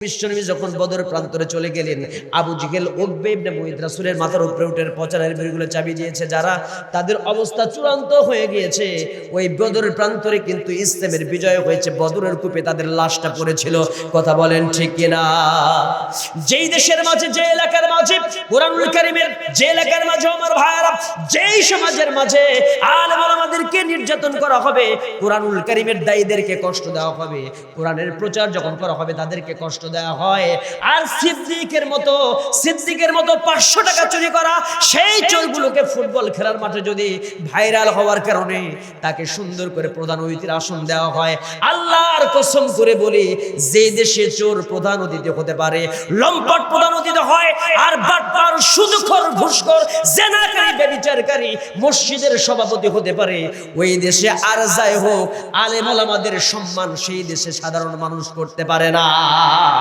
বিশ্বনবী যখন বদর প্রান্তরে চলে গেলেন, আবু জেহেল উকবা ইবনে মুঈত রাসূলের মাথার উপরে উঠে প্রচারের বেড়িগুলো চাবি দিয়েছে। যারা তাদের অবস্থা চূড়ান্ত হয়ে গিয়েছে, ওই বদর প্রান্তরে কিন্তু ইসলামের বিজয় হয়েছে। বদরের কূপে তাদের লাশটা পড়েছিল। কথা বলেন ঠিক কিনা? যেই দেশের মাঝে, যে এলাকার মাঝে কুরআনুল কারীমের, যে এলাকার মাঝে আমার ভাইরা, যেই সমাজের মাঝে আলেম ওলামাদেরকে নির্যাতন করা হবে, কুরআনুল কারীমের দায়ীদেরকে কষ্ট দেওয়া হবে, কোরআনের প্রচার যখন করা হবে তাদেরকে কষ্ট দেওয়া হয়, আর সিদ্দিকের মতো 500 টাকা চুরি করা সেই চোরগুলোকে ফুটবল খেলার মাঠে যদি ভাইরাল হওয়ার কারণে তাকে সুন্দর করে প্রধান অতিথির আসন দেওয়া হয়, আল্লাহর কসম করে বলি, যে দেশে চোর প্রধান অতিথি হতে পারে, লম্পট প্রধান অতিথি হয়, আর বাটপার, সুদখোর, ঘুষখোর, জেনাকারী, ব্যভিচারকারী মসজিদের সভাপতি হতে পারে, ওই দেশে আর যাই হোক আলেম ওলামাদের সম্মান সেই দেশে সাধারণ মানুষ করতে পারে না।